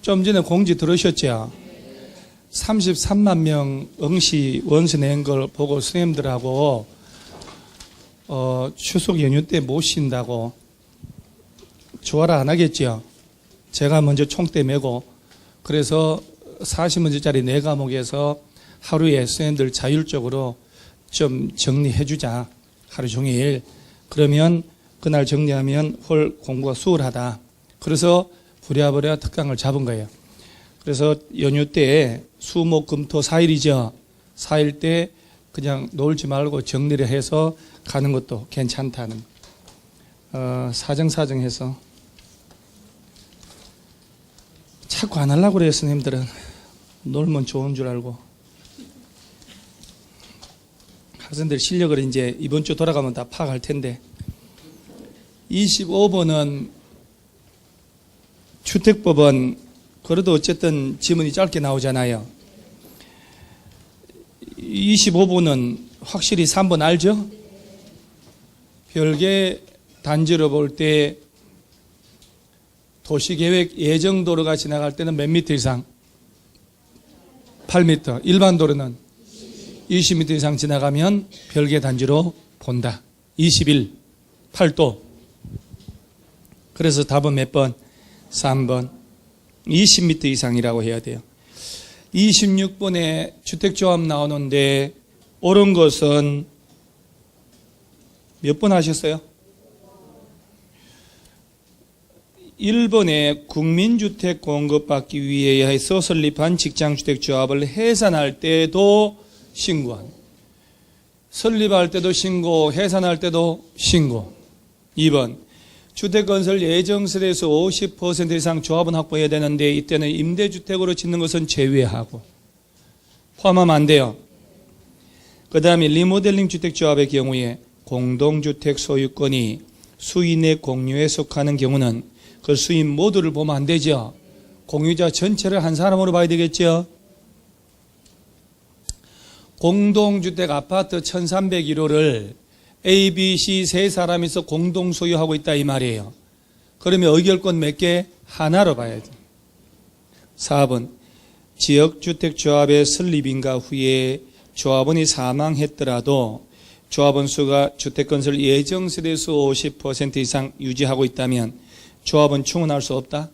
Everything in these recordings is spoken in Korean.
좀 전에 공지 들으셨죠? 33만 명 응시 원서 낸 걸 보고 선생님들하고 추석 연휴 때 못 쉰다고 조화를 안 하겠죠. 제가 먼저 총대 메고 그래서 40문제짜리 4과목에서 하루에 선생님들 자율적으로 좀 정리해주자. 하루 종일. 그러면 그날 정리하면 홀 공부가 수월하다. 그래서 부랴부랴 특강을 잡은 거예요. 그래서 연휴 때 수, 목, 금, 토 4일이죠. 4일 때 그냥 놀지 말고 정리를 해서 가는 것도 괜찮다는 사정사정해서 자꾸 안 하려고 그래요. 선생님들은 놀면 좋은 줄 알고. 학생들 실력을 이제 이번 주 돌아가면 다 파악할 텐데 25번은 주택법은 그래도 어쨌든 지문이 짧게 나오잖아요. 25번은 확실히 3번 알죠? 별개 단지로 볼 때 도시계획 예정도로가 지나갈 때는 몇 미터 이상? 8미터. 일반 도로는 20미터 이상 지나가면 별개 단지로 본다. 21, 8도. 그래서 답은 몇 번? 3번. 20미터 이상이라고 해야 돼요. 26번에 주택조합 나오는데 옳은 것은 몇 번 하셨어요? 1번에 국민주택 공급받기 위해서 설립한 직장주택조합을 해산할 때도 신고한. 설립할 때도 신고, 해산할 때도 신고. 2번 주택건설 예정세대에서 50% 이상 조합은 확보해야 되는데 이때는 임대주택으로 짓는 것은 제외하고 포함하면 안 돼요. 그 다음에 리모델링 주택조합의 경우에 공동주택 소유권이 수인의 공유에 속하는 경우는 그 수인 모두를 보면 안 되죠. 공유자 전체를 한 사람으로 봐야 되겠죠. 공동주택 아파트 1301호를 A, B, C 세 사람이서 공동 소유하고 있다 이 말이에요. 그러면 의결권 몇 개? 하나로 봐야죠. 4번 지역주택조합의 설립인가 후에 조합원이 사망했더라도 조합원 수가 주택건설 예정세대수 50% 이상 유지하고 있다면 조합은 충원할 수 없다?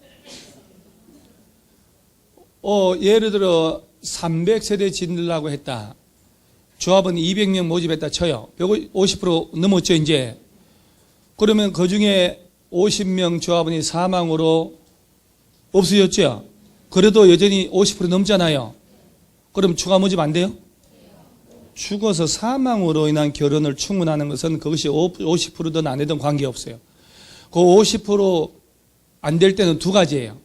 예를 들어 300세대 짓으려고 했다. 조합은 200명 모집했다 쳐요. 150% 넘었죠 이제. 그러면 그중에 50명 조합원이 사망으로 없어졌죠. 그래도 여전히 50% 넘잖아요. 그럼 추가 모집 안 돼요? 죽어서 사망으로 인한 결혼을 충분하는 것은 그것이 50%든 안 되든 관계없어요. 그 50% 안 될 때는 두 가지예요.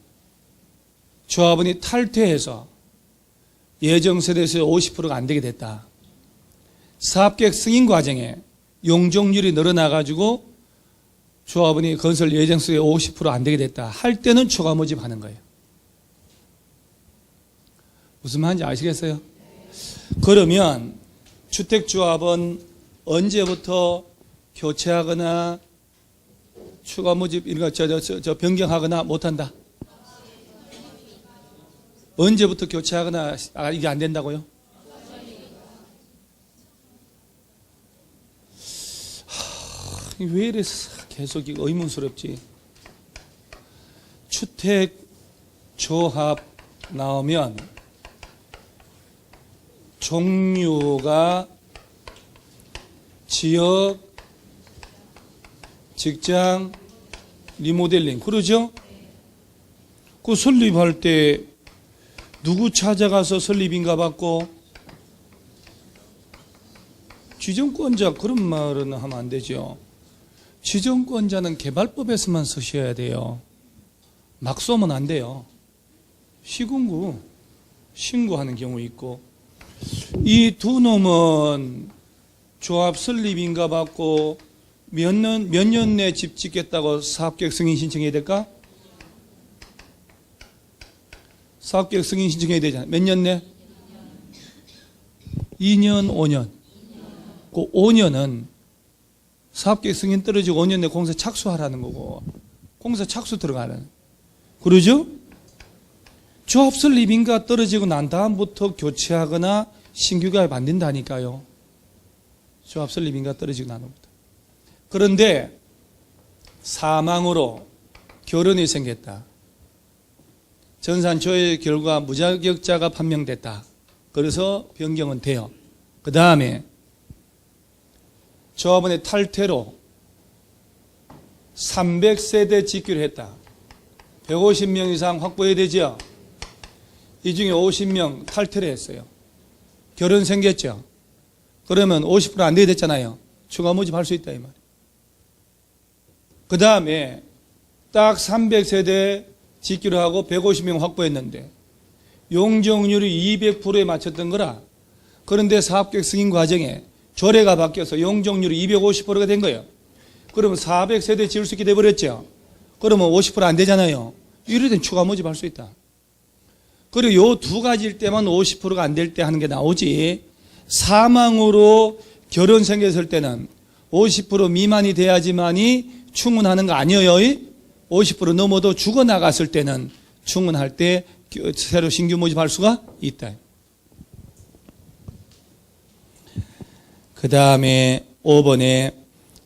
조합원이 탈퇴해서 예정세대에서 50%가 안 되게 됐다. 사업계획 승인 과정에 용적률이 늘어나가지고 조합원이 건설 예정수의 50% 안 되게 됐다. 할 때는 추가 모집하는 거예요. 무슨 말인지 아시겠어요? 그러면 주택조합은 언제부터 교체하거나 추가 모집 이런 거 변경하거나 못한다? 언제부터 교체하거나 이게 안 된다고요? 왜 이래 계속 의문스럽지? 주택조합 나오면 종류가 지역, 직장, 리모델링 그러죠? 그 설립할 때 누구 찾아가서 설립인가 받고 지정권자 그런 말은 하면 안 되죠. 지정권자는 개발법에서만 쓰셔야 돼요. 막 쏘면 안 돼요. 시군구 신고하는 경우 있고 이 두 놈은 조합 설립인가 받고 몇 년 내 집 짓겠다고 사업계획 승인 신청해야 될까? 사업계획 승인 신청해야 되잖아요. 몇 년 내? 2년, 5년. 그 5년은 사업계획 승인 떨어지고 5년 내 공사 착수하라는 거고 공사 착수 들어가는. 그러죠? 조합설 리빙가 떨어지고 난 다음부터 교체하거나 신규 가입 안 된다니까요. 조합설 리빙가 떨어지고 난 다음부터. 그런데 사망으로 결혼이 생겼다. 전산조회 결과 무자격자가 판명됐다. 그래서 변경은 돼요. 그 다음에 조합원의 탈퇴로 300세대 직규를 했다. 150명 이상 확보해야 되죠. 이 중에 50명 탈퇴를 했어요. 결혼 생겼죠. 그러면 50% 안 돼야 됐잖아요. 추가 모집할 수 있다 이 말이에요. 그 다음에 딱 300세대 직규를 하고 150명 확보했는데 용적률이 200%에 맞췄던 거라. 그런데 사업계획 승인 과정에 조례가 바뀌어서 용적률이 250%가 된 거예요. 그러면 400세대 지을 수 있게 돼버렸죠. 그러면 50% 안 되잖아요. 이럴 땐 추가 모집할 수 있다. 그리고 요 두 가지일 때만 50%가 안 될 때 하는 게 나오지, 사망으로 결혼 생겼을 때는 50% 미만이 돼야지만이 충분하는 거 아니에요. 50% 넘어도 죽어나갔을 때는 충분할 때 새로 신규 모집할 수가 있다. 그 다음에 5번에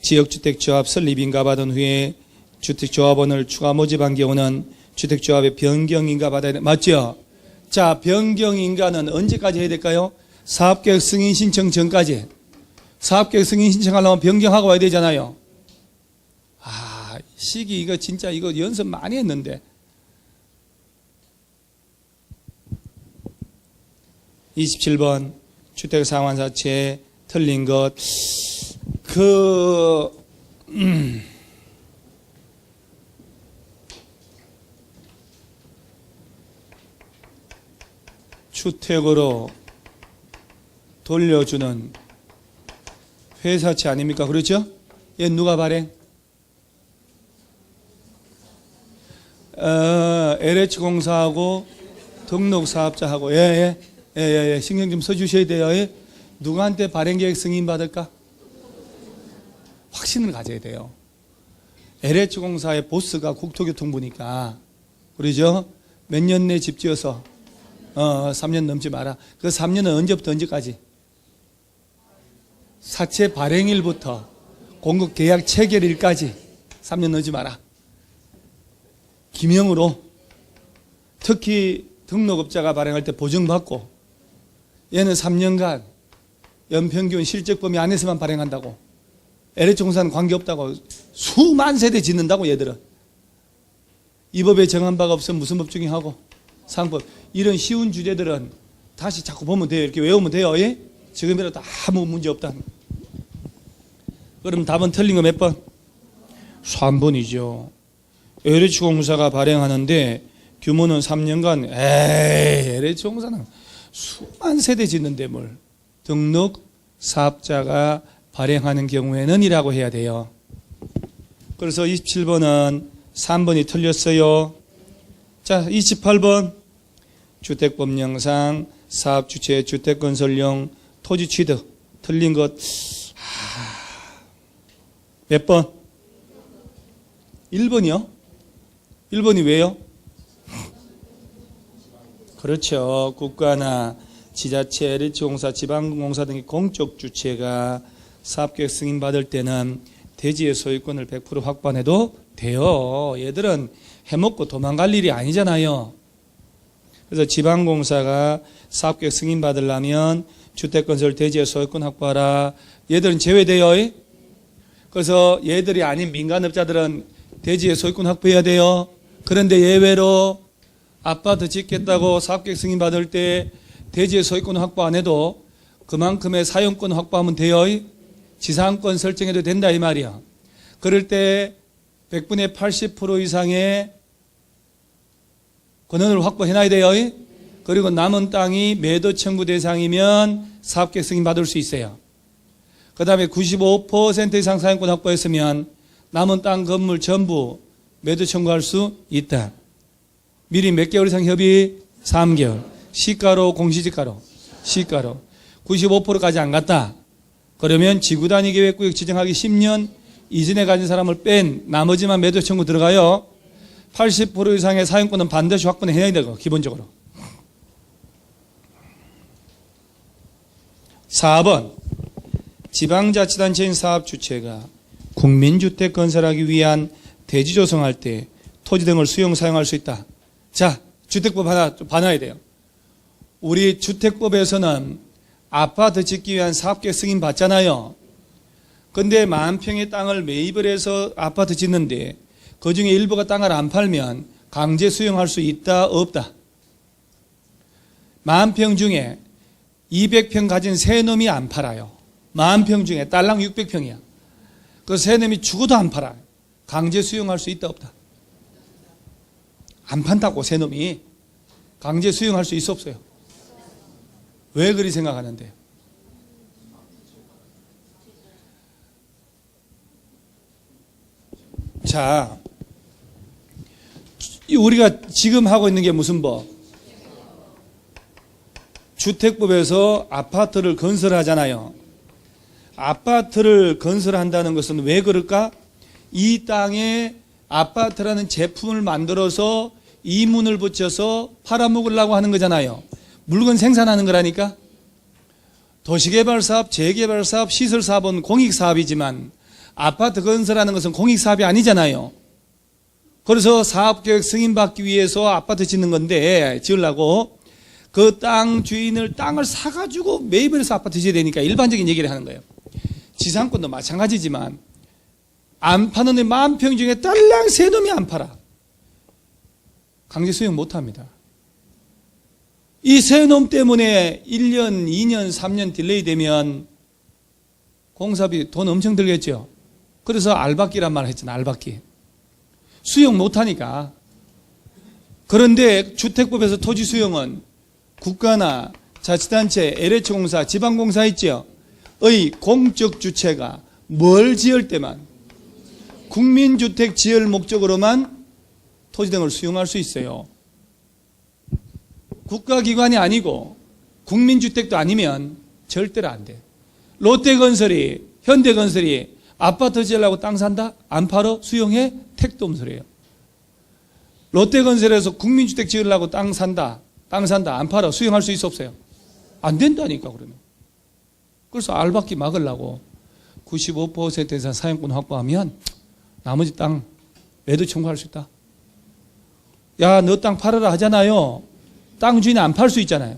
지역주택조합 설립인가 받은 후에 주택조합원을 추가 모집한 경우는 주택조합의 변경인가 받아야 돼. 맞죠? 자, 변경인가는 언제까지 해야 될까요? 사업계획 승인 신청 전까지. 사업계획 승인 신청하려면 변경하고 와야 되잖아요. 아, 시기 이거 진짜 이거 연습 많이 했는데. 27번 주택상환사채 틀린 것. 주택으로 돌려주는 회사채 아닙니까? 그렇죠? 얘 누가 발행? LH공사하고 등록사업자하고. 예. 신경 좀 써주셔야 돼요. 예. 누구한테 발행계획 승인 받을까? 확신을 가져야 돼요. LH공사의 보스가 국토교통부니까. 그러죠? 몇 년 내 집 지어서 3년 넘지 마라. 그 3년은 언제부터 언제까지? 사채 발행일부터 공급 계약 체결일까지 3년 넘지 마라. 기명으로 특히 등록업자가 발행할 때 보증받고, 얘는 3년간 연평균 실적 범위 안에서만 발행한다고. LH공사는 관계없다고. 수만 세대 짓는다고 얘들은. 이 법에 정한 바가 없으면 무슨 법 중에 하고 상법. 이런 쉬운 주제들은 다시 자꾸 보면 돼요. 이렇게 외우면 돼요. 예? 지금이라도 아무 문제 없다. 그럼 답은 틀린 거 몇 번? 3번이죠. LH공사가 발행하는데 규모는 3년간, LH공사는 수만 세대 짓는데 뭘. 등록 사업자가 발행하는 경우에는 이라고 해야 돼요. 그래서 27번은 3번이 틀렸어요. 자, 28번 주택법령상 사업주체 주택건설용 토지 취득 틀린 것. 몇 번? 1번이요? 1번이 왜요? 그렇죠. 국가나 지자체, LH공사, 지방공사 등의 공적 주체가 사업계획 승인받을 때는 대지의 소유권을 100% 확보해도 돼요. 얘들은 해먹고 도망갈 일이 아니잖아요. 그래서 지방공사가 사업계획 승인받으려면 주택건설 대지의 소유권 확보하라. 얘들은 제외돼요. 그래서 얘들이 아닌 민간업자들은 대지의 소유권 확보해야 돼요. 그런데 예외로 아파트 짓겠다고 사업계획 승인받을 때 대지의 소유권 확보 안 해도 그만큼의 사용권 확보하면 돼요. 지상권 설정해도 된다 이 말이야. 그럴 때 100분의 80% 이상의 권한을 확보해놔야 돼요. 그리고 남은 땅이 매도 청구 대상이면 사업계획 승인 받을 수 있어요. 그 다음에 95% 이상 사용권 확보했으면 남은 땅 건물 전부 매도 청구할 수 있다. 미리 몇 개월 이상 협의? 3개월. 시가로 공시지가로? 시가로. 95%까지 안 갔다. 그러면 지구단위 계획구역 지정하기 10년 이전에 가진 사람을 뺀 나머지만 매도 청구 들어가요. 80% 이상의 사용권은 반드시 확보해야 되고, 기본적으로. 4번, 지방자치단체인 사업주체가 국민주택 건설하기 위한 대지 조성할 때 토지 등을 수용 사용할 수 있다. 자, 주택법 하나 좀 봐놔야 돼요. 우리 주택법에서는 아파트 짓기 위한 사업계획 승인 받잖아요. 근데 10,000평의 땅을 매입을 해서 아파트 짓는데 그중에 일부가 땅을 안 팔면 강제 수용할 수 있다, 없다? 10,000평 중에 200평 가진 세 놈이 안 팔아요. 10,000평 중에 딸랑 600평이야. 그 세 놈이 죽어도 안 팔아요. 강제 수용할 수 있다, 없다? 안 판다고, 세 놈이. 강제 수용할 수 있어, 없어요? 왜 그리 생각하는데? 자, 우리가 지금 하고 있는 게 무슨 법? 주택법에서 아파트를 건설하잖아요. 아파트를 건설한다는 것은 왜 그럴까? 이 땅에 아파트라는 제품을 만들어서 이문을 붙여서 팔아먹으려고 하는 거잖아요. 물건 생산하는 거라니까. 도시개발사업, 재개발사업, 시설사업은 공익사업이지만 아파트 건설하는 것은 공익사업이 아니잖아요. 그래서 사업계획 승인받기 위해서 아파트 짓는 건데, 지으려고 그 땅 주인을 땅을 사가지고 매입을 해서 아파트 지어야 되니까 일반적인 얘기를 하는 거예요. 지상권도 마찬가지지만 안 파는 데 10,000평 중에 딸랑 세 놈이 안 팔아. 강제 수용 못 합니다. 이 세 놈 때문에 1년, 2년, 3년 딜레이 되면 공사비 돈 엄청 들겠죠. 그래서 알박기란 말을 했잖아, 알박기. 수용 못 하니까. 그런데 주택법에서 토지 수용은 국가나 자치단체, LH공사, 지방공사 있죠. 의 공적 주체가 뭘 지을 때만 국민주택 지을 목적으로만 토지 등을 수용할 수 있어요. 국가기관이 아니고 국민주택도 아니면 절대로 안 돼. 롯데건설이, 현대건설이 아파트 지으려고 땅 산다? 안 팔어? 수용해? 택도 없는 소리예요. 롯데건설에서 국민주택 지으려고 땅 산다? 안 팔어? 수용할 수 있어, 없어요? 안 된다니까, 그러면. 그래서 알박기 막으려고 95% 이상 사용권 확보하면 나머지 땅 매도 청구할 수 있다. 야, 너 땅 팔아라 하잖아요. 땅 주인이 안 팔 수 있잖아요.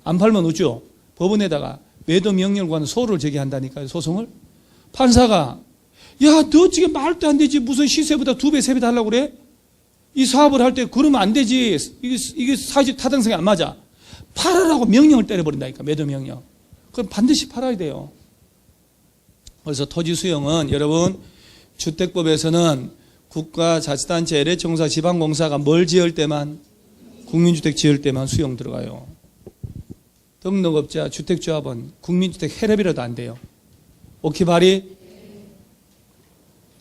안 팔면 어쩌? 법원에다가 매도 명령을 구하는 소를 제기한다니까요, 소송을. 판사가, 야, 너 지금 말도 안 되지. 무슨 시세보다 2배, 3배 달라고 그래? 이 사업을 할 때 그러면 안 되지. 이게 사회적 타당성이 안 맞아. 팔아라고 명령을 때려버린다니까, 매도 명령. 그럼 반드시 팔아야 돼요. 그래서 토지 수용은 여러분, 주택법에서는 국가, 자치단체, LH공사, 지방공사가 뭘 지을 때만, 국민주택 지을 때만 수용 들어가요. 등록업자, 주택조합은 국민주택 해랩이라도 안 돼요. 오키바리?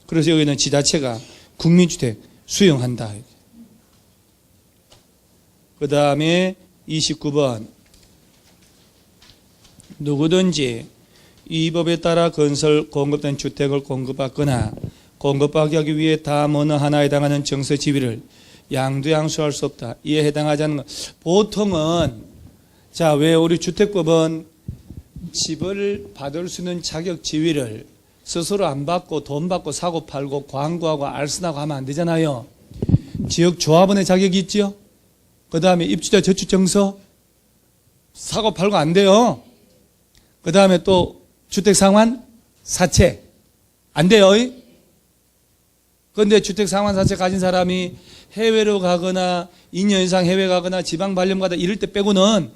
그래서 여기는 지자체가 국민주택 수용한다. 그 다음에 29번. 누구든지 이 법에 따라 건설 공급된 주택을 공급받거나 공급하기 하기 위해 다음 어느 하나에 해당하는 정서 지위를 양도양수할 수 없다. 이에 해당하지 않는 것. 보통은, 자, 왜 우리 주택법은 집을 받을 수 있는 자격 지위를 스스로 안 받고 돈 받고 사고 팔고 광고하고 알선하고 하면 안 되잖아요. 지역조합원의 자격이 있죠. 그 다음에 입주자 저축정서 사고 팔고 안 돼요. 그 다음에 또 주택상환 사채 안 돼요. 그런데 주택상환 사채 가진 사람이 해외로 가거나 2년 이상 해외 가거나 지방 발령 가다 이럴 때 빼고는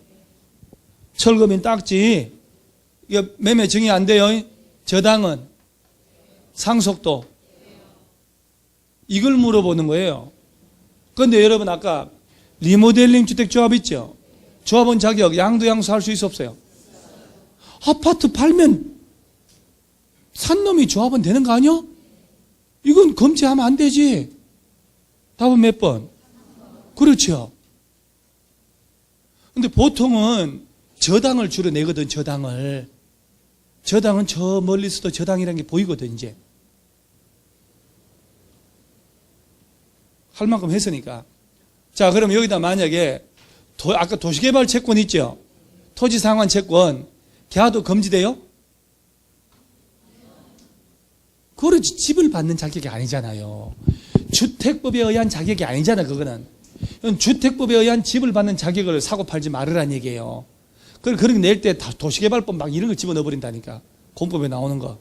철거민 딱지. 이거 매매 증이 안 돼요. 저당은 상속도. 이걸 물어보는 거예요. 그런데 여러분 아까 리모델링 주택조합 있죠? 조합원 자격 양도양수 할 수 있어, 없어요? 아파트 팔면 산 놈이 조합원 되는 거 아니야? 이건 검증하면 안 되지. 답은 몇 번? 그렇죠. 근데 보통은 저당을 주로 내거든, 저당을. 저당은 저 멀리서도 저당이라는 게 보이거든, 이제. 할 만큼 했으니까. 자, 그럼 여기다 만약에 아까 도시개발 채권 있죠? 토지상환 채권, 걔도 금지돼요? 그렇지, 집을 받는 자격이 아니잖아요. 주택법에 의한 자격이 아니잖아, 그거는. 주택법에 의한 집을 받는 자격을 사고 팔지 말으란 얘기예요. 그렇게 낼 때 도시개발법 막 이런 거 집어넣어버린다니까. 공법에 나오는 거.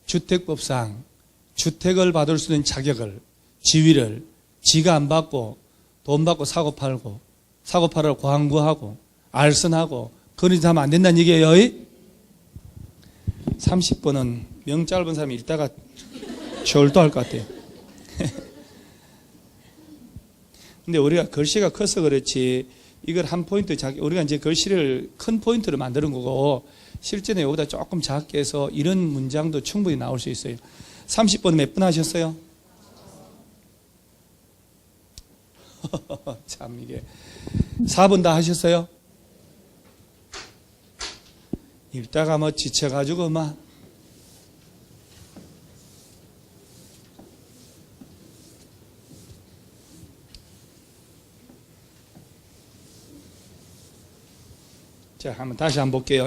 주택법상 주택을 받을 수 있는 자격을, 지위를 지가 안 받고 돈 받고 사고 팔고 사고 팔으러 광고하고 알선하고 그런 짓 하면 안 된다는 얘기예요. 30번은 명 짧은 사람이 읽다가 절도할 것 같아요. 근데 우리가 글씨가 커서 그렇지 이걸 한 포인트 우리가 이제 글씨를 큰 포인트로 만드는 거고 실제는 여기다 조금 작게 해서 이런 문장도 충분히 나올 수 있어요. 30번 몇 분 하셨어요? 참 이게 4번 다 하셨어요? 읽다가 뭐 지쳐가지고 막 자, 다시 한번 볼게요.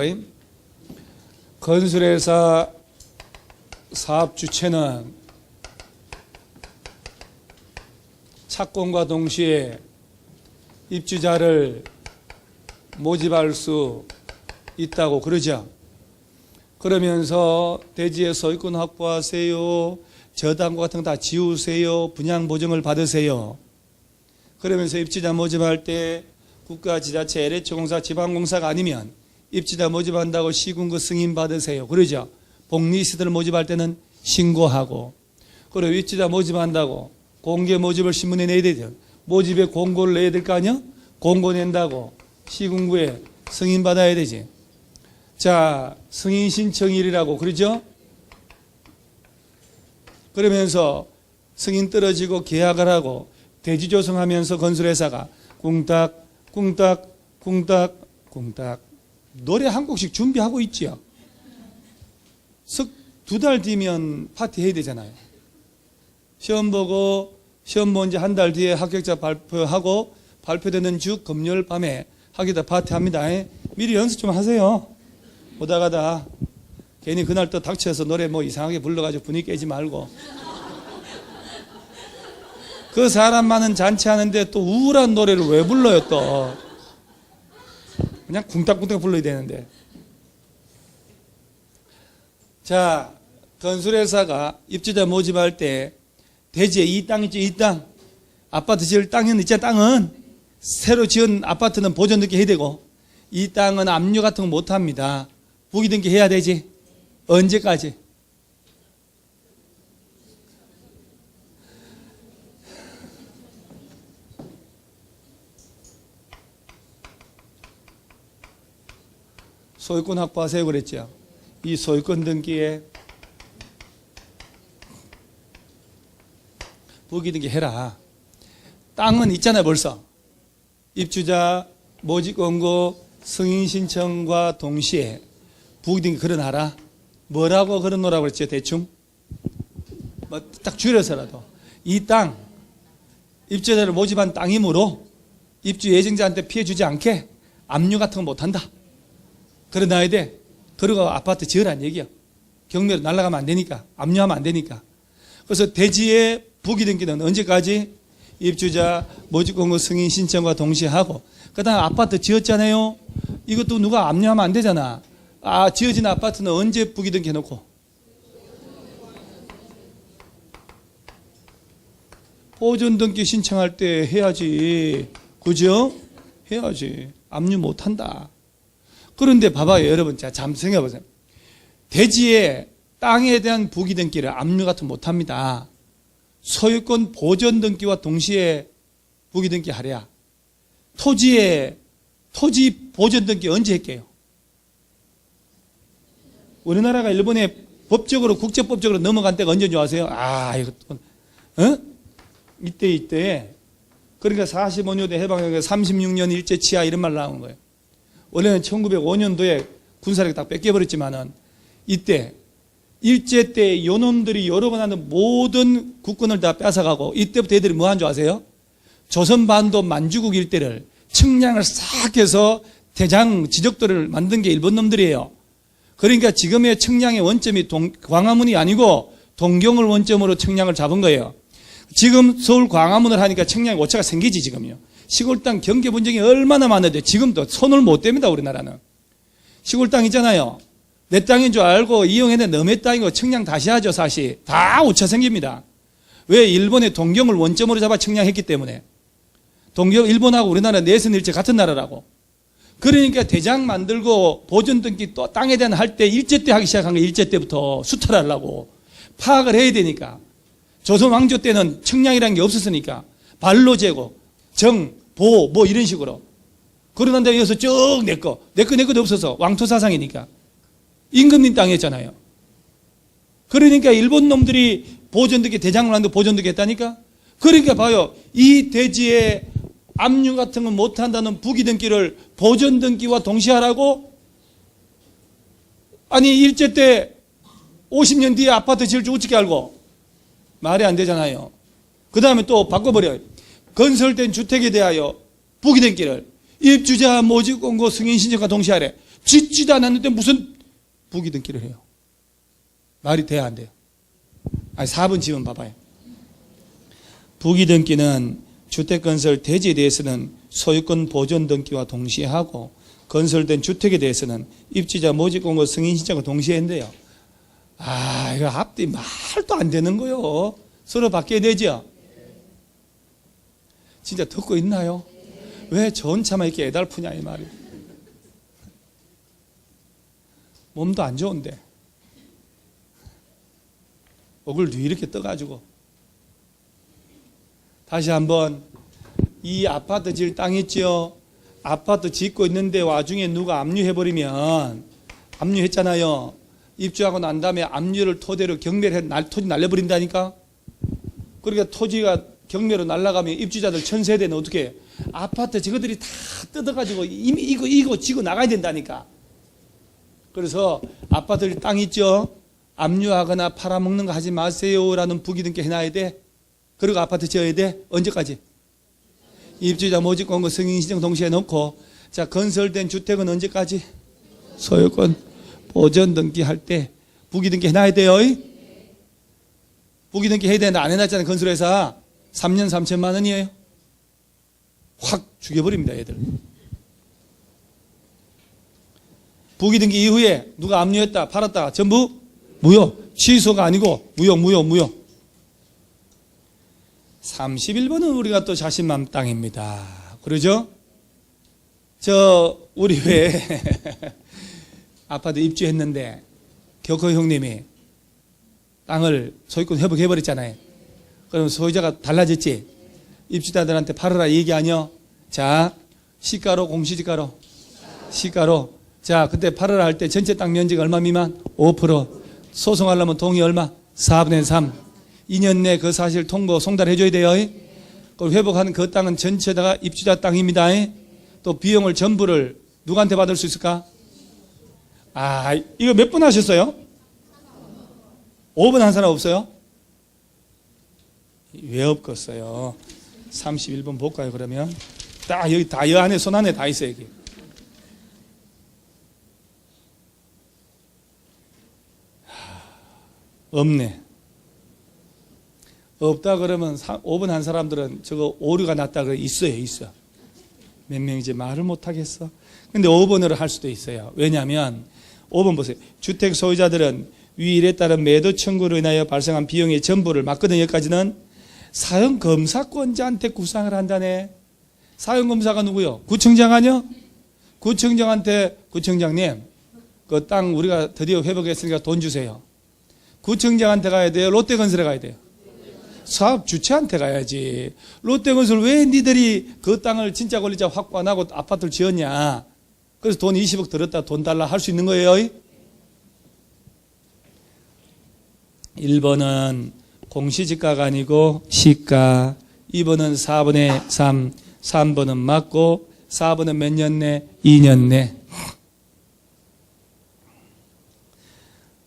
건설회사 사업 주체는 착공과 동시에 입주자를 모집할 수 있다고 그러죠. 그러면서 대지의 소유권 확보하세요. 저당고 같은 거 다 지우세요. 분양 보증을 받으세요. 그러면서 입주자 모집할 때 국가, 지자체, LH공사, 지방공사가 아니면 입주자 모집한다고 시군구 승인 받으세요. 그러죠. 복리시설 모집할 때는 신고하고, 그리고 입주자 모집한다고 공개 모집을 신문에 내야 되죠. 모집에 공고를 내야 될 거 아니야? 공고 낸다고 시군구에 승인 받아야 되지. 자, 승인 신청일이라고 그러죠. 그러면서 승인 떨어지고 계약을 하고 대지 조성하면서 건설회사가 꿍딱 꿍딱 꿍딱 꿍딱 노래 한 곡씩 준비하고 있지요. 석 2달 뒤면 파티 해야 되잖아요. 시험 보고 시험 본 지 한 달 뒤에 합격자 발표하고 발표되는 주 금요일 밤에 하기다 파티 합니다. 미리 연습 좀 하세요. 오다가다 괜히 그날 또 닥쳐서 노래 뭐 이상하게 불러가지고 분위기 깨지 말고. 그 사람 많은 잔치 하는데 또 우울한 노래를 왜 불러요 또. 그냥 쿵딱쿵딱 불러야 되는데. 자, 건설회사가 입주자 모집할 때 대지에 이 땅 있죠, 이 땅. 아파트 지을 땅은 있잖아, 땅은. 새로 지은 아파트는 보존 등기 해야 되고, 이 땅은 압류 같은 거 못 합니다. 부기 등기 해야 되지. 언제까지? 소유권 확보하세요 그랬죠. 이 소유권 등기에 부기 등기 해라. 땅은 있잖아요 벌써. 입주자 모집 권고 승인 신청과 동시에 부기 등기 걸어놔라. 뭐라고 걸어놓으라고 그랬죠 대충? 뭐 딱 줄여서라도 이 땅 입주자를 모집한 땅이므로 입주 예정자한테 피해 주지 않게 압류 같은 거 못한다. 걸어놔야 돼. 그러고 아파트 지으라는 얘기야. 경매로 날아가면 안 되니까. 압류하면 안 되니까. 그래서 대지의 부기 등기는 언제까지? 입주자 모집 권고 승인 신청과 동시에 하고, 그 다음에 아파트 지었잖아요. 이것도 누가 압류하면 안 되잖아. 아, 지어진 아파트는 언제 부기 등기 해놓고? 보존 등기 신청할 때 해야지. 그죠? 해야지. 압류 못 한다. 그런데 봐봐요, 여러분. 자, 잠 생각해보세요. 대지에 땅에 대한 부기 등기를 압류 같은 못 합니다. 소유권 보존 등기와 동시에 부기 등기 하랴. 토지 보존 등기 언제 할게요? 우리나라가 일본에 법적으로 국제법적으로 넘어간 때가 언제인 줄 아세요? 아, 이거 이때 그러니까 45년대 해방에 36년 일제 치하 이런 말 나온 거예요. 원래는 1905년도에 군사력이 딱 뺏겨버렸지만은 이때 일제 때 요놈들이 여러 번 하는 모든 국권을 다 뺏어가고 이때부터 애들이 뭐 한 줄 아세요? 조선반도 만주국 일대를 측량을 싹 해서 대장 지적도를 만든 게 일본 놈들이에요. 그러니까 지금의 측량의 원점이 광화문이 아니고 동경을 원점으로 측량을 잡은 거예요. 지금 서울 광화문을 하니까 측량의 오차가 생기지 지금요. 시골 땅 경계 분쟁이 얼마나 많은데 지금도 손을 못 댑니다 우리나라는. 시골 땅 있잖아요. 내 땅인 줄 알고 이용했는데 너의 땅이고 측량 다시 하죠 사실. 다 오차 생깁니다. 왜? 일본의 동경을 원점으로 잡아 측량했기 때문에. 동경, 일본하고 우리나라 내선 일체 같은 나라라고. 그러니까 대장 만들고 보존 등기 또 땅에 대한 할 때 일제 때 하기 시작한 거 일제 때부터 수탈하려고 파악을 해야 되니까. 조선 왕조 때는 측량이라는 게 없었으니까 발로 재고 정, 보, 뭐 이런 식으로. 그러난 다음에 여기서 쭉 내 것도 없어서 왕토 사상이니까. 임금님 땅이었잖아요. 그러니까 일본 놈들이 보존등기 대장을 하는데 보존등기 했다니까. 그러니까 봐요. 이 대지에 압류 같은 건 못한다는 부기등기를 보존등기와 동시에 하라고? 아니 일제 때 50년 뒤에 아파트 지을 줄 어떻게 알고? 말이 안 되잖아요. 그 다음에 또 바꿔버려요. 건설된 주택에 대하여 부기등기를 입주자 모집공고 승인 신청과 동시에 하래. 짓지도 않았는데 무슨 부기등기를 해요. 말이 돼야 안 돼요. 아니 4번 지문 봐봐요. 부기등기는 주택건설 대지에 대해서는 소유권 보존 등기와 동시에 하고 건설된 주택에 대해서는 입주자 모집공고 승인 신청과 동시에 한대요. 아 이거 앞뒤 말도 안 되는 거요. 서로 바뀌어야 되죠. 진짜 듣고 있나요? 왜 전차만 이렇게 애달프냐 이 말이에요. 몸도 안 좋은데 얼굴 이렇게 떠가지고. 다시 한번 이 아파트 질 땅 있죠. 아파트 짓고 있는데 와중에 누가 압류해버리면 압류했잖아요. 입주하고 난 다음에 압류를 토대로 경매를 토지 날려버린다니까. 그러니까 토지가 경매로 날아가면 입주자들 1000세대는 어떻게 해요? 아파트 저거들이 다 뜯어가지고 이미 이거 지고 나가야 된다니까. 그래서 아파트 땅 있죠. 압류하거나 팔아먹는 거 하지 마세요라는 부기등기 해놔야 돼. 그리고 아파트 지어야 돼. 언제까지? 입주자 모집공고 승인 신청 동시에 놓고. 자, 건설된 주택은 언제까지? 소유권 보존 등기할 때 부기등기 해놔야 돼요. 부기등기 해야 되는데 안 해놨잖아요. 건설회사 3년 3천만 원이에요. 확 죽여버립니다 애들. 부기등기 이후에 누가 압류했다 팔았다 전부 무효. 취소가 아니고 무효. 31번은 우리가 또 자신만 땅입니다. 그러죠? 우리 왜 아파트 입주했는데 격허 형님이 땅을 소유권 회복해버렸잖아요. 그럼 소유자가 달라졌지? 입주자들한테 팔아라 얘기 아니요? 자, 시가로 공시지가로? 시가로. 자, 그때 팔아라 할 때 전체 땅 면적 얼마 미만? 5%. 소송하려면 동의 얼마? 4분의 3. 2년 내 그 사실 통보 송달해줘야 돼요. 그걸 회복하는 그 땅은 전체다가 입주자 땅입니다. 또 비용을 전부를 누구한테 받을 수 있을까? 아, 이거 몇 분 하셨어요? 5분 한 사람 없어요? 왜 없겠어요? 31번 볼까요 그러면? 딱 여기 다 여 안에 손 안에 다 있어요 여기. 없네. 없다 그러면 5번 한 사람들은 저거 오류가 났다 그래. 있어. 몇 명이지 말을 못하겠어. 근데 5번으로 할 수도 있어요. 왜냐하면 5번 보세요. 주택 소유자들은 위 일에 따른 매도 청구로 인하여 발생한 비용의 전부를 맞거든요. 여기까지는 사용검사권자한테 구상을 한다네. 사용검사가 누구요? 구청장 아니요? 구청장한테 구청장님 그 땅 우리가 드디어 회복했으니까 돈 주세요. 구청장한테 가야 돼요? 롯데건설에 가야 돼요? 사업 주체한테 가야지. 롯데건설 왜 니들이 그 땅을 진짜 권리자 확보 안 하고 아파트를 지었냐. 그래서 돈 20억 들었다 돈 달라 할 수 있는 거예요. 1번은 공시지가가 아니고 시가. 2번은 4분의 3. 3번은 맞고 4번은 몇 년 내? 2년 내.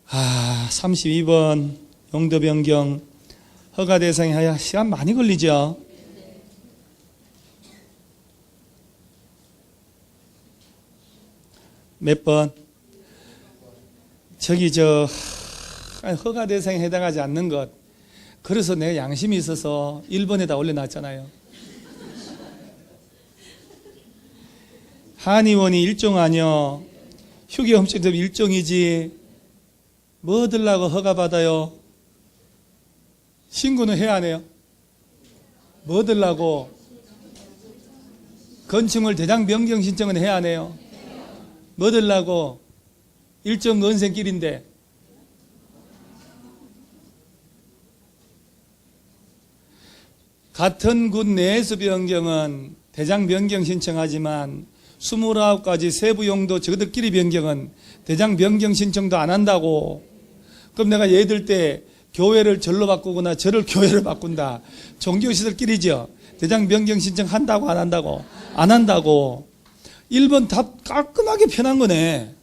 32번 용도 변경 허가 대상이 하여 시간 많이 걸리죠. 몇 번? 저기 허가 대상에 해당하지 않는 것. 그래서 내가 양심이 있어서 1번에다 올려놨잖아요. 한의원이 일종 아니요. 휴게음식점 일종이지. 뭐 들라고 허가 받아요? 신고는 해야 하네요. 뭐 들라고? 건축물 대장 변경 신청은 해야 하네요. 뭐 들라고? 일정 건생길인데. 같은 군 내에서 변경은 대장 변경 신청하지만 29가지 세부 용도 저들끼리 변경은 대장 변경 신청도 안 한다고. 그럼 내가 얘들 때 교회를 절로 바꾸거나 절을 교회를 바꾼다. 종교시설끼리죠. 대장 변경 신청 한다고 안 한다고? 안 한다고. 1번 답 깔끔하게 편한 거네.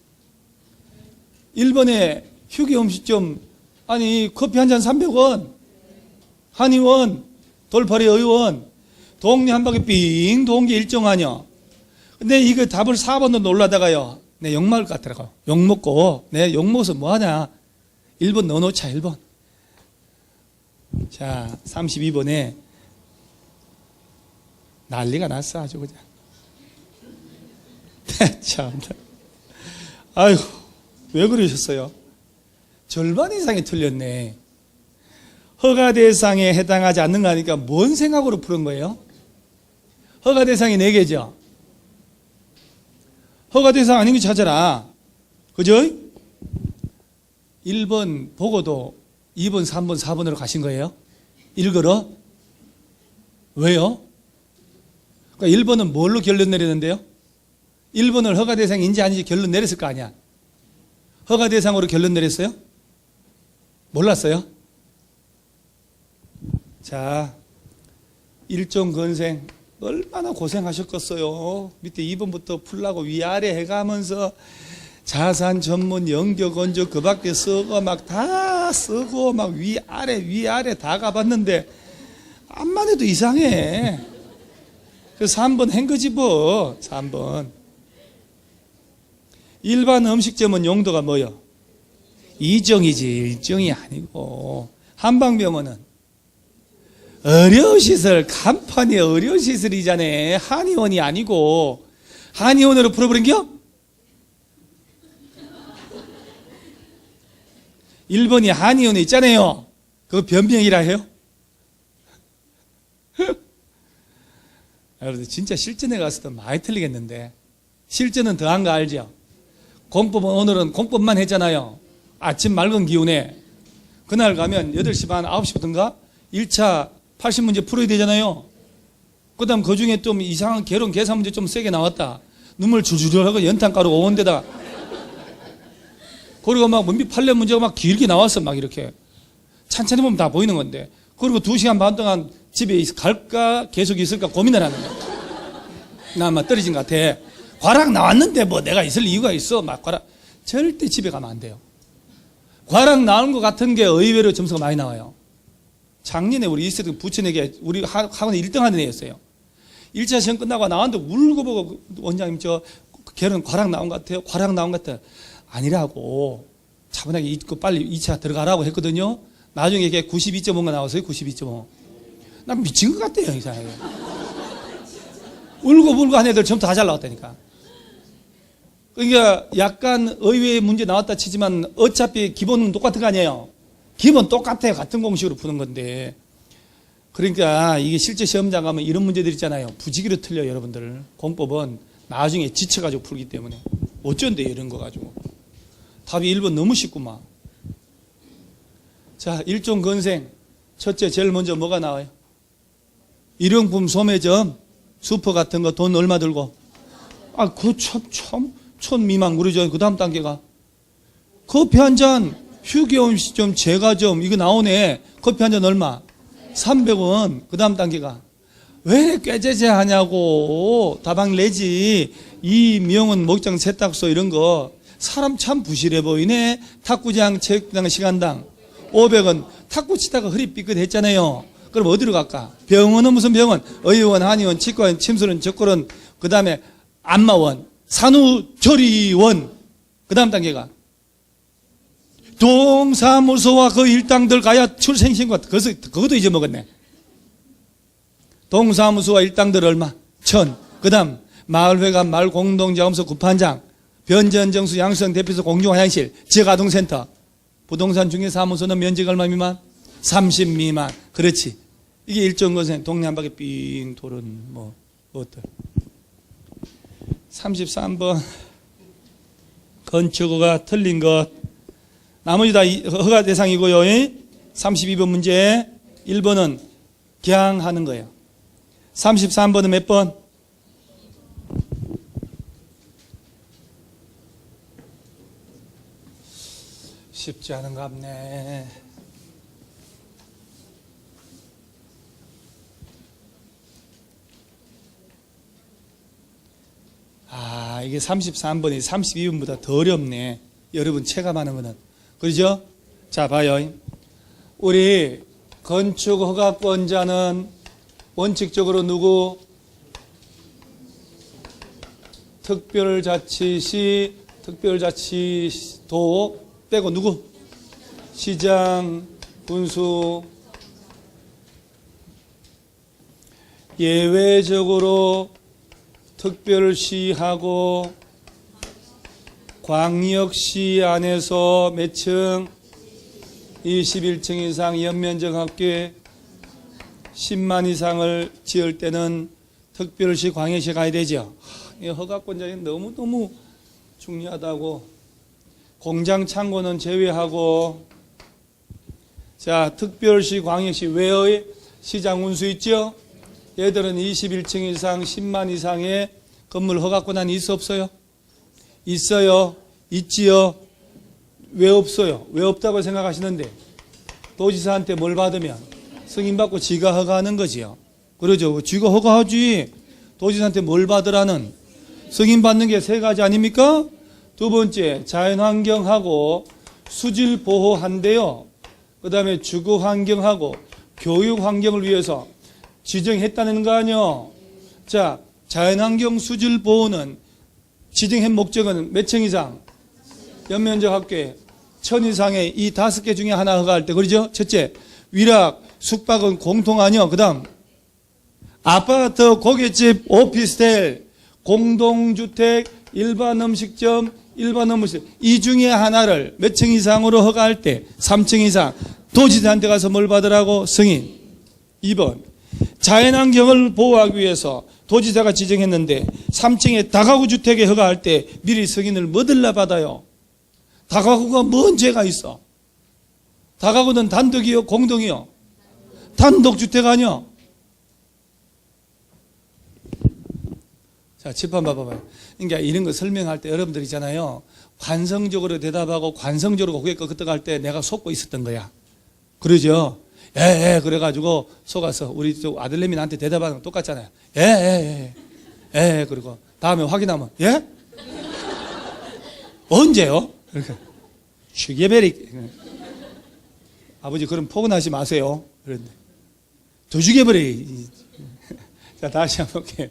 1번에 휴게음식점 아니 커피 한 잔 300원 한의원 돌팔이 의원 동네 한 바퀴 삥 도는 게 일정 아니야. 근데 이거 답을 4번도 놀라다가요 내 욕먹을 것 같더라고. 욕먹고 내 욕먹어서 뭐하냐. 1번 넣어놓자. 1번. 자 32번에 난리가 났어 아주 그냥. 참. 아이고 왜 그러셨어요? 절반 이상이 틀렸네. 허가 대상에 해당하지 않는 거 하니까 뭔 생각으로 푸는 거예요? 허가 대상이 4개죠. 허가 대상 아닌 거 찾아라. 그죠? 1번 보고도 2번, 3번, 4번으로 가신 거예요? 읽으러? 왜요? 그러니까 1번은 뭘로 결론 내리는데요? 1번을 허가 대상인지 아닌지 결론 내렸을 거 아니야. 허가 대상으로 결론 내렸어요? 몰랐어요? 자, 일종 건생 얼마나 고생하셨겠어요. 밑에 2번부터 풀라고 위아래 해가면서 자산 전문 연결 건조 그 밖에 쓰고 막 다 쓰고 막 위아래 다 가봤는데 암만 해도 이상해. 그래서 3번 한 거지 뭐. 3번. 일반 음식점은 용도가 뭐요? 이종이지 일종이 아니고. 한방병원은 의료시설, 간판이 의료시설이잖아요. 한의원이 아니고. 한의원으로 풀어버린겨? 1번이 한의원에 있잖아요. 그거 변명이라 해요? 여러분 진짜 실전에 가서도 많이 틀리겠는데. 실전은 더한 거 알죠? 공법은 오늘은 공법만 했잖아요. 아침 맑은 기운에. 그날 가면 8시 반, 9시부터인가 1차 80문제 풀어야 되잖아요. 그 다음 그 중에 좀 이상한 개론 계산 문제 좀 세게 나왔다. 눈물 줄줄 하고 연탄가루 5원대다. 그리고 막 판례 문제가 막 길게 나왔어. 막 이렇게. 찬찬히 보면 다 보이는 건데. 그리고 2시간 반 동안 집에 갈까 계속 있을까 고민을 하는 거야. 나 아마 떨어진 것 같아. 과락 나왔는데 뭐 내가 있을 이유가 있어. 막 과락. 절대 집에 가면 안 돼요. 과락 나온 것 같은 게 의외로 점수가 많이 나와요. 작년에 우리 이스트 부천에게 우리 학원에 1등 하는 애였어요. 1차 시험 끝나고 나왔는데 울고 보고 원장님 저 걔는 과락 나온 것 같아요. 과락 나온 것 같아요. 아니라고. 차분하게 잊고 빨리 2차 들어가라고 했거든요. 나중에 걔 92.5가 나왔어요. 92.5. 난 미친 것 같아요. 이 사람이. 울고 불고 한 애들 전부 다 잘 나왔다니까. 그러니까 약간 의외의 문제 나왔다 치지만 어차피 기본은 똑같은 거 아니에요. 기본 똑같아요. 같은 공식으로 푸는 건데. 그러니까 이게 실제 시험장 가면 이런 문제들 있잖아요. 부지기로 틀려요. 여러분들. 공법은 나중에 지쳐가지고 풀기 때문에. 어쩐데 이런 거 가지고. 답이 1번 너무 쉽구만. 자, 일종 건생. 첫째 제일 먼저 뭐가 나와요? 일용품 소매점. 슈퍼 같은 거 돈 얼마 들고? 아, 그 천 미만 그러죠. 그 다음 단계가. 커피 한 잔, 휴게음식점, 제과점, 이거 나오네. 커피 한 잔 얼마? 300원. 그 다음 단계가. 왜 꾀죄죄 하냐고. 다방 내지. 이명은 목장 세탁소 이런 거. 사람 참 부실해 보이네. 탁구장, 체육장 시간당 500원. 탁구 치다가 허리 삐끗했잖아요. 그럼 어디로 갈까? 병원은 무슨 병원? 의원, 한의원, 치과원, 침술원, 적골원, 그 다음에 안마원, 산후조리원. 그 다음 단계가 동사무소와 그 일당들 가야 출생신고. 그것도 잊어먹었네. 동사무소와 일당들 얼마? 1,000. 그 다음 마을회관, 마을공동자금소 구판장, 변전정수, 양수장, 대표소, 공중화장실, 지역아동센터. 부동산 중개사무소는 면적 얼마 미만? 30 미만. 그렇지. 이게 일정 것은 동네 한 바퀴 삥 도는 어떤 33번 건축허가 틀린 것. 나머지 다 허가 대상이고요. 32번 문제 1번은 개항하는 거예요. 33번은 몇 번? 쉽지 않은가 보네. 이게 33번이 32번보다 더 어렵네. 여러분 체감하는 거는. 그러죠? 자, 봐요. 우리 건축허가권자는 원칙적으로 누구? 특별자치시, 특별자치도 빼고 누구? 시장, 군수. 예외적으로 특별시하고 광역시 안에서 몇 층? 21층 이상 연면적 합계 10만 이상을 지을 때는 특별시, 광역시 가야 되죠. 이 허가권자는 너무너무 중요하다고. 공장 창고는 제외하고. 자, 특별시, 광역시 외의 시장 운수 있죠? 얘들은 21층 이상 10만 이상의 건물 허가권한이 있어 없어요? 있어요. 있지요. 왜 없어요? 왜 없다고 생각하시는데 도지사한테 뭘 받으면 승인받고 지가 허가하는 거지요. 그러죠. 지가 허가하지. 도지사한테 뭘 받으라는 승인받는 게 세 가지 아닙니까? 두 번째 자연환경하고 수질보호한대요. 그 다음에 주거환경하고 교육환경을 위해서 지정했다는 거 아니요. 자, 자연환경 수질보호는 지정한 목적은 몇 층 이상? 연면적 합계 1,000 이상의 이 5개 중에 하나 허가할 때. 그러죠? 첫째, 위락, 숙박은 공통 아니요. 그 다음 아파트, 고깃집, 오피스텔, 공동주택, 일반 음식점, 일반 음식점 이 중에 하나를 몇 층 이상으로 허가할 때 3층 이상 도지사한테 가서 뭘 받으라고? 승인. 2번 자연환경을 보호하기 위해서 도지사가 지정했는데 3층에 다가구 주택에 허가할 때 미리 승인을 뭐들라 받아요? 다가구가 뭔 죄가 있어? 다가구는 단독이요? 공동이요? 단독주택 아니요? 자, 칠판 봐봐요. 그러니까 이런 거 설명할 때 여러분들 있잖아요. 관성적으로 대답하고 관성적으로 고개 끄덕할 때 내가 속고 있었던 거야. 그러죠? 예, 그래가지고 속아서 우리 아들내미 나한테 대답하는 거 똑같잖아요. 그리고 다음에 확인하면 예? 언제요? 그러니까 죽여버리. 아버지 그럼 포근하지 마세요. 그런데 더 죽여버려. 자, 다시 한번 볼게요.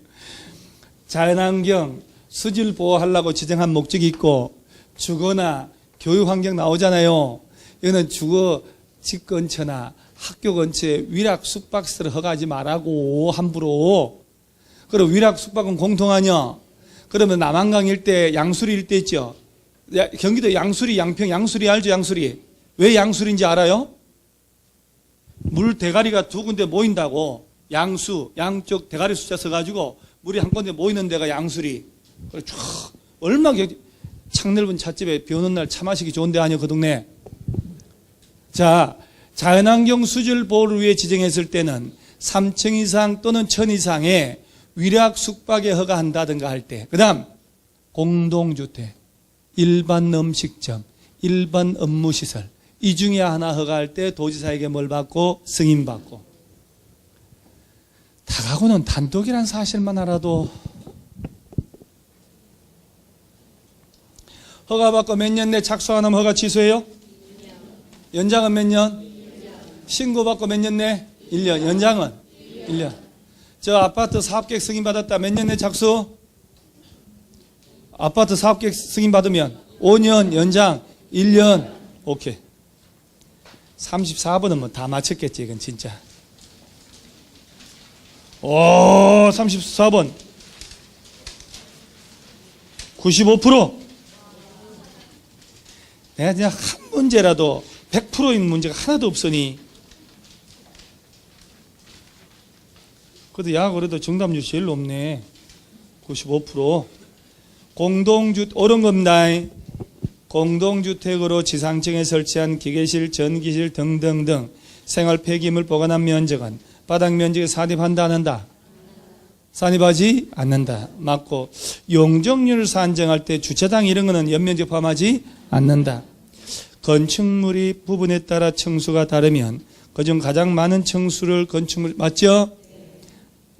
자연환경 수질 보호하려고 지정한 목적이 있고 주거나 교육환경 나오잖아요. 이거는 주거 집 근처나 학교 근처에 위락 숙박시설 허가하지 말라고 함부로. 그리고 위락 숙박은 공통하냐? 그러면 남한강 일대, 양수리 일대 있죠? 경기도 양수리, 양평, 양수리 알죠? 양수리. 왜 양수리인지 알아요? 물 대가리가 두 군데 모인다고. 양수, 양쪽 대가리 숫자 써가지고 물이 한 군데 모이는 데가 양수리. 그래 쫙 얼마나 창넓은 찻집에 비 오는 날 차 마시기 좋은 데 아니요? 그 동네. 자, 자연환경 수질 보호를 위해 지정했을 때는 3층 이상 또는 1,000 이상의 위락 숙박에 허가한다든가 할 때. 그 다음 공동주택, 일반 음식점, 일반 업무시설 이 중에 하나 허가할 때 도지사에게 뭘 받고? 승인받고. 다가구는 단독이란 사실만 알아도 허가받고 몇 년 내 착수 안 하면 허가 취소해요? 연장은 몇 년? 신고받고 몇 년 내? 1년. 연장은? 1년. 저 아파트 사업계획 승인받았다. 몇 년 내 착수? 아파트 사업계획 승인받으면 5년 연장 1년. 오케이. 34번은 뭐 다 맞췄겠지 이건 진짜. 오, 34번 95%. 내가 그냥 한 문제라도 100%인 문제가 하나도 없으니. 그래도 야 그래도 정답률 제일 높네. 95%. 옳은 겁니다. 공동주택으로 지상층에 설치한 기계실, 전기실 등등등 생활 폐기물 보관한 면적은 바닥 면적에 산입한다 안 한다? 산입하지 않는다. 맞고, 용적률을 산정할 때 주차장 이런 거는 연면적 포함하지 않는다. 건축물이 부분에 따라 층수가 다르면 그중 가장 많은 층수를 건축물 맞죠?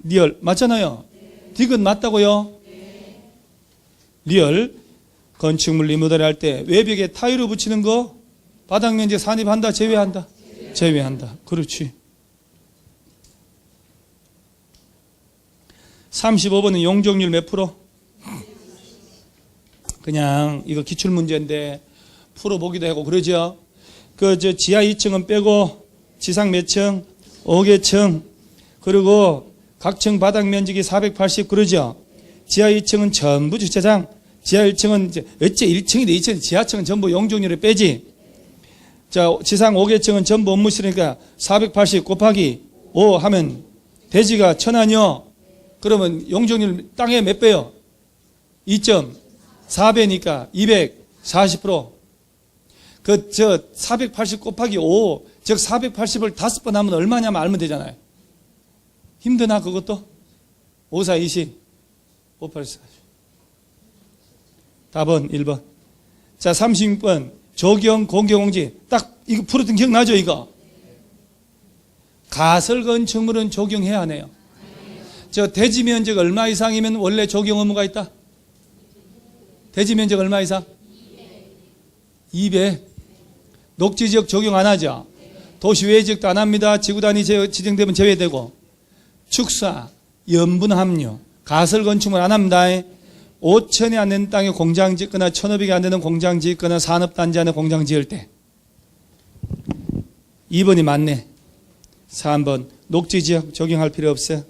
리얼 맞잖아요. 디귿 맞다고요? 리얼. 건축물 리모델 할 때 외벽에 타일을 붙이는 거 바닥 면적 산입한다 제외한다? 제외한다. 그렇지. 35번은 용적률 몇 프로? 그냥 이거 기출문제인데 풀어보기도 하고 그러죠. 지하 2층은 빼고 지상 몇 층? 5개 층. 그리고 각 층 바닥 면적이 480 그러죠. 지하 2층은 전부 주차장. 지하 1층은 어째 1층인데 2층 지하층은 전부 용적률을 빼지. 자, 지상 5개 층은 전부 업무실이니까 480 곱하기 5 하면 대지가 1000안이요. 그러면 용적률 땅에 몇 배요? 2.4배니까 240%. 480 곱하기 5, 즉 480을 5번 하면 얼마냐면 알면 되잖아요. 힘드나 그것도? 5, 4, 20, 5, 8, 4. 답은 1번. 자, 36번. 조경, 공개공지. 딱, 이거 풀었던 기억나죠, 이거? 가설 건축물은 조경해야 하네요. 저 대지 면적 얼마 이상이면 원래 조경 의무가 있다? 대지 면적 얼마 이상? 200. 녹지지역 적용 안 하죠? 도시외 지역도 안 합니다. 지구단위 지정되면 제외되고. 축사, 염분 함유, 가설 건축물 안 합니다. 5천이 안 되는 땅에 공장 짓거나 1,500이 안 되는 공장 짓거나 산업단지 안에 공장 지을 때. 2번이 맞네. 3번 녹지지역 적용할 필요 없어요.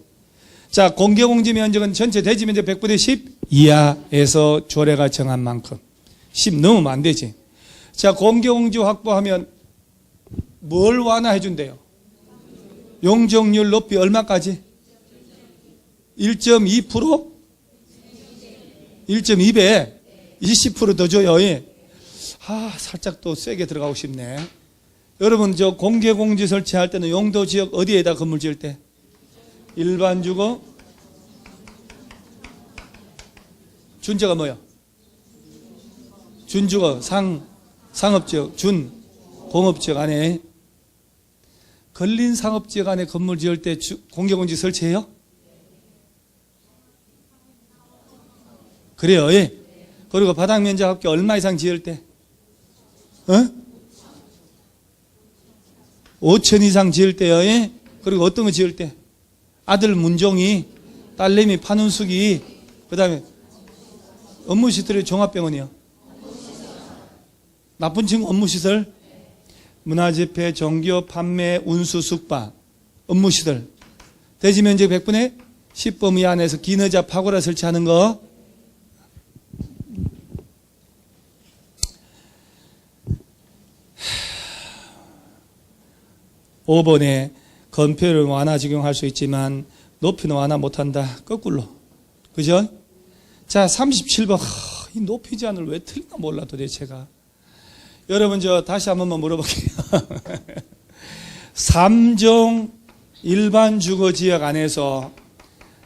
자, 공개공지 면적은 전체 대지 면적 100분의 10 이하에서 조례가 정한 만큼. 10 넘으면 안 되지. 자, 공개공지 확보하면 뭘 완화해 준대요? 용적률 높이 얼마까지? 1.2%? 1.2배? 20% 더 줘요. 살짝 또 세게 들어가고 싶네. 여러분, 저 공개공지 설치할 때는 용도지역 어디에다 건물 지을 때? 일반주거? 준저가 뭐요? 준주거, 상업지역, 공업지역 안에. 걸린 상업지역 안에 건물 지을 때 공개공지 설치해요? 그래요. 예. 그리고 바닥 면적 합계 얼마 이상 지을 때? 5천 이상 지을 때요. 예. 그리고 어떤 거 지을 때? 아들 문종이, 딸내미 판운숙이, 그 다음에 업무시설의 종합병원이요. 나쁜 친구 업무시설, 문화집회, 종교, 판매, 운수, 숙박, 업무시설. 대지면적 100분의 10 범위 안에서 기너자, 파고라 설치하는 거. 5번에 건폐율을 완화 적용할 수 있지만 높이는 완화 못한다. 거꾸로. 그죠? 자, 37번. 이 높이 제한을 왜 틀리나 몰라 도대체가. 여러분 다시 한 번만 물어볼게요. 3종 일반 주거지역 안에서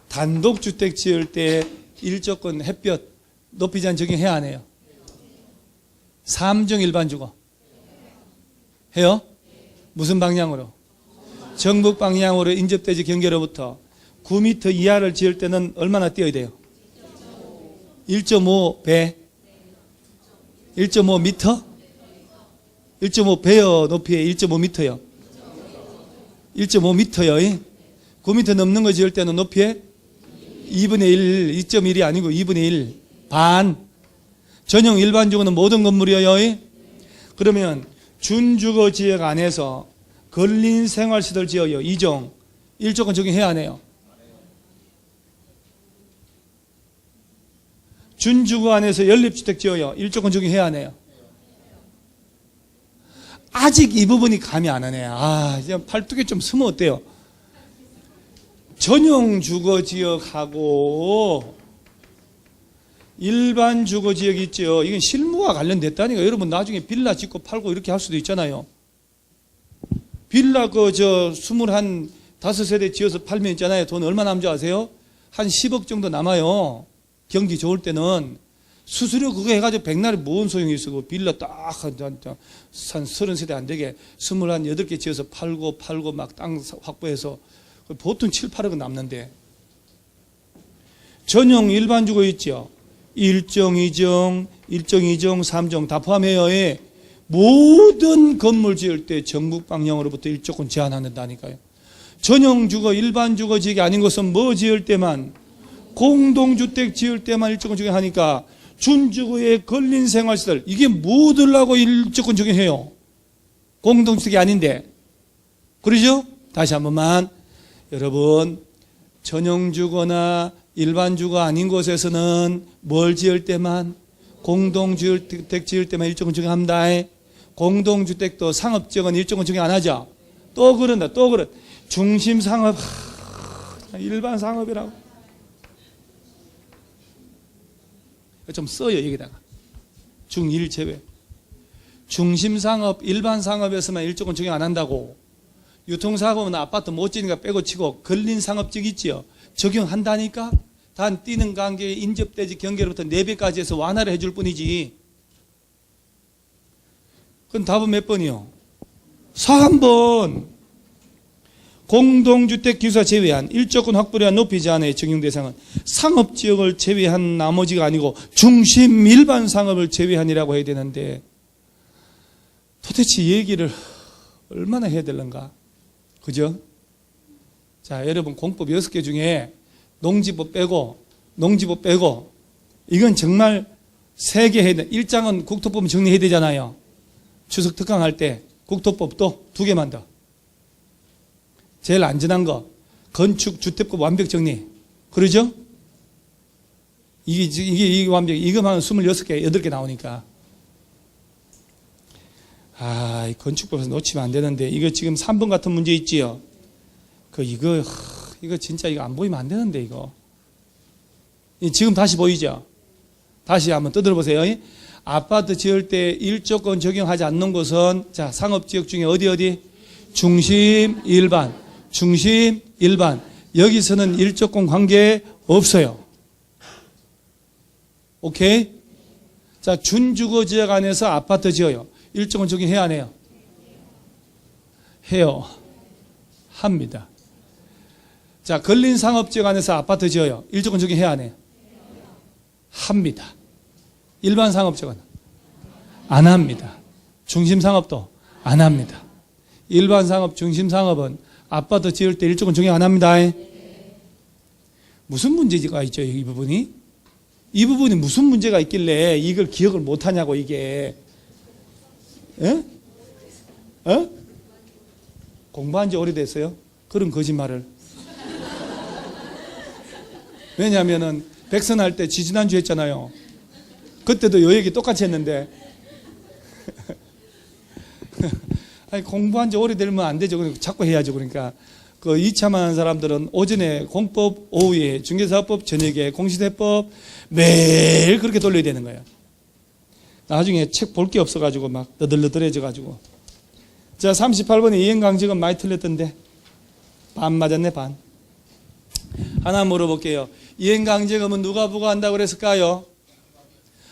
단독주택 지을 때 일조권 햇볕 높이 제한 적용해야 안 해요? 3종 일반 주거 해요? 무슨 방향으로? 정북 방향으로 인접대지 경계로부터 9m 이하를 지을 때는 얼마나 띄어야 돼요? 1.5배 1.5m? 1.5배어 높이에 1.5m요. 1.5m요. 9m 넘는 거 지을 때는 높이에 2분의 1, 2.1이 아니고 2분의 1, 반. 전용 일반 주거는 모든 건물이에요. 그러면 준주거 지역 안에서 근린 생활시설 지어요. 2종. 1조건 적용해야 하네요. 준주거 안에서 연립주택 지어요. 1조건 적용해야 하네요. 아직 이 부분이 감이 안 오네요. 이제 팔뚝에 좀 쓰면 어때요? 전용 주거 지역하고 일반 주거 지역이 있죠. 이건 실무와 관련됐다니까. 여러분 나중에 빌라 짓고 팔고 이렇게 할 수도 있잖아요. 빌라 25세대 지어서 팔면 있잖아요. 돈 얼마 남지 아세요? 한 10억 정도 남아요. 경기 좋을 때는. 수수료 그거 해가지고 백날에 뭔 소용이 있어. 그 빌라 딱 한 30세대 안 되게 28개 지어서 팔고 막 땅 확보해서 보통 7, 8억은 남는데. 전용 일반 주거 있죠. 1종, 2종, 3종 다 포함해요. 모든 건물 지을 때 전국 방향으로부터 1조건 제한한다니까요. 전용 주거, 일반 주거 지역이 아닌 것은 뭐 지을 때만, 공동주택 지을 때만 1조건 적용하니까 준주거의 근린 생활시설, 이게 뭐들라고 1조건 적용해요? 공동주택이 아닌데. 그러죠? 다시 한 번만. 여러분, 전용 주거나 일반 주거 아닌 곳에서는 뭘 지을 때만, 공동주택 지을 때만 1조건 적용합니다. 공동주택도 상업지역은 1조건 적용 안 하죠? 또 그런다. 중심상업, 일반 상업이라고. 좀 써요, 여기다가. 중1 제외. 중심상업, 일반 상업에서만 1조건 적용 안 한다고. 유통사업은 아파트 못 지니까 빼고 치고 근린상업지역 있지요. 적용한다니까? 단 뛰는 관계의 인접대지 경계로부터 4배까지 해서 완화를 해줄 뿐이지. 그럼 답은 몇 번이요? 4번. 공동주택 기숙사 제외한 1조건 확보를 위한 높이 제한의 적용 대상은 상업지역을 제외한 나머지가 아니고 중심 일반 상업을 제외한이라고 해야 되는데, 도대체 얘기를 얼마나 해야 되는가? 그죠? 자, 여러분 공법 6개 중에 농지법 빼고 이건 정말 3개 해야 돼. 1장은 국토법 정리해야 되잖아요. 추석 특강할 때 국토법도 2개만 더. 제일 안전한 거 건축주택법 완벽 정리. 그러죠? 이게 완벽. 이거만 26개 8개 나오니까. 이 건축법에서 놓치면 안 되는데, 이거 지금 3번 같은 문제 있지요? 이거 진짜 이거 안 보이면 안 되는데, 이거. 지금 다시 보이죠? 다시 한번 떠들어 보세요. 아파트 지을 때 1조건 적용하지 않는 곳은, 자, 상업지역 중에 어디? 중심, 일반. 여기서는 1조건 관계 없어요. 오케이? 자, 준주거 지역 안에서 아파트 지어요. 1조건 적용해야 안 해요? 해요. 합니다. 자, 근린상업지역 안에서 아파트 지어요. 1조건 적용해야 안 해요? 합니다. 일반 상업지역은 안 합니다. 중심상업도 안 합니다. 일반 상업, 중심상업은 아파트 지을 때 1조건 적용 안 합니다. 무슨 문제가 있죠, 이 부분이? 이 부분이 무슨 문제가 있길래 이걸 기억을 못 하냐고, 이게. 공부한 지 오래됐어요? 그런 거짓말을. 왜냐하면은 백선할 때 지지난주 했잖아요. 그때도 요 얘기 똑같이 했는데. 아니, 공부한 지 오래되면 안 되죠. 자꾸 해야죠. 그러니까 그 2차만 하는 사람들은 오전에 공법, 오후에 중개사법, 저녁에 공시대법 매일 그렇게 돌려야 되는 거예요. 나중에 책 볼 게 없어가지고 막 너덜너덜해져가지고. 자, 38번에 이행강직은 많이 틀렸던데 반 맞았네, 반. 하나 물어볼게요. 이행강제금은 누가 부과한다고 그랬을까요?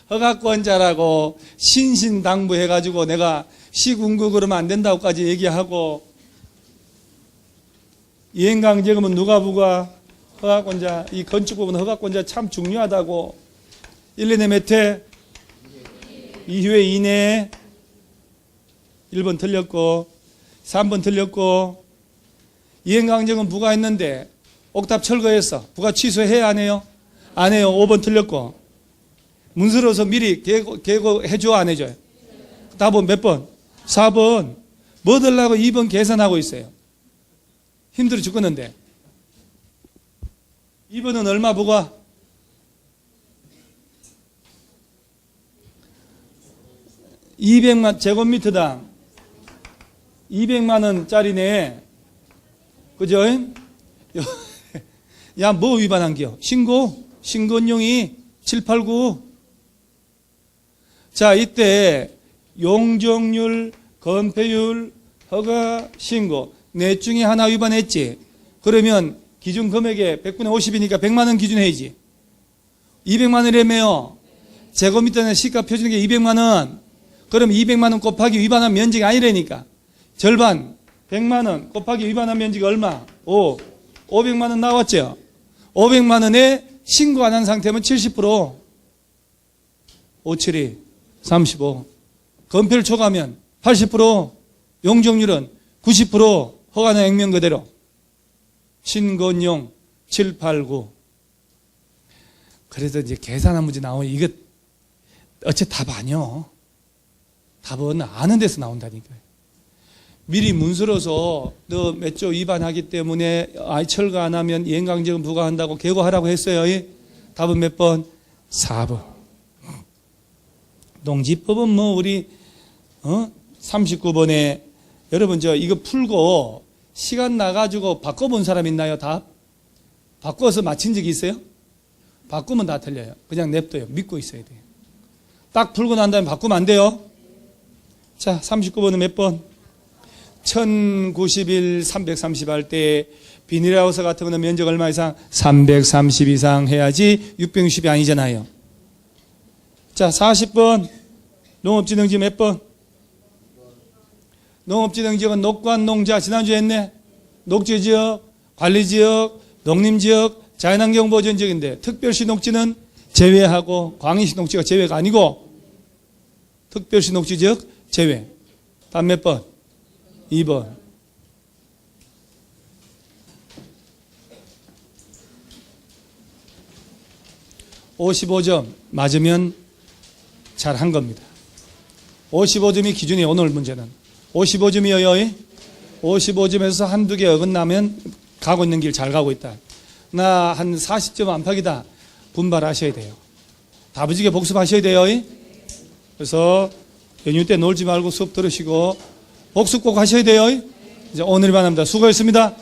허가권자라고 신신당부해가지고 내가 시군구 그러면 안 된다고까지 얘기하고, 이행강제금은 누가 부과? 허가권자. 이 건축법은 허가권자 참 중요하다고. 1년에 몇 회? 2회 이내. 1번 틀렸고 3번 틀렸고 이행강정은 부과했는데 옥탑 철거했어. 부과 취소해야 안 해요? 안 해요. 5번 틀렸고 문서로서 미리 계고해줘 안 해줘요? 답은 몇 번? 4번. 뭐 들라고 2번 계산하고 있어요. 힘들어 죽겠는데 2번은 얼마 부과? 200만 제곱미터당 200만 원짜리네. 그죠? 야, 뭐 위반한겨? 신고용이 789. 자, 이때 용적률, 건폐율, 허가, 신고 넷 중에 하나 위반했지. 그러면 기준 금액에 100분의 50이니까 100만 원 기준 해야지. 200만 원이라며요. 제곱미터는 시가 표준액이 200만 원. 그럼 200만 원 곱하기 위반한 면적이 아니라니까. 절반 100만 원 곱하기 위반한 면적이 얼마? 500만 원 나왔죠. 500만 원에 신고 안 한 상태면 70%, 572, 35. 건폐를 초과하면 80%, 용적률은 90%, 허가는 액면 그대로. 신건용 789. 그래서 이제 계산한 문제 나오면 이거 어째 답 아니요. 답은 아는 데서 나온다니까요. 미리 문서로서 너 몇 조 위반하기 때문에 철거 안 하면 이행강정은 부과한다고 계고하라고 했어요. 답은 몇 번? 4번. 농지법은 뭐 우리 39번에 여러분 저 이거 풀고 시간 나가지고 바꿔본 사람 있나요? 답? 바꿔서 맞힌 적이 있어요? 바꾸면 다 틀려요. 그냥 냅둬요. 믿고 있어야 돼요. 딱 풀고 난 다음에 바꾸면 안 돼요. 자, 39번은 몇 번? 1091, 330 할 때 비닐하우스 같은 거는 면적 얼마 이상? 330 이상 해야지 660이 아니잖아요. 자, 40번 농업진흥지 몇 번? 농업진흥지역은 녹관, 농자 지난주에 했네. 녹지지역, 관리지역, 농림지역, 자연환경보전지역인데 특별시 녹지는 제외하고 광역시 녹지가 제외가 아니고 특별시 녹지지역 제외. 다음 몇 번? 2번. (55점) 맞으면 잘 한 겁니다. 55점이 기준이 오늘 문제는 55점이에요. 55점에서 한두 개 어긋나면 가고 있는 길 잘 가고 있다. 나 한 40점 안팎이다. 분발하셔야 돼요. 다부지게 복습하셔야 돼요. 그래서 연휴 때 놀지 말고 수업 들으시고 복습 꼭 하셔야 돼요. 이제 오늘 반합니다. 수고했습니다.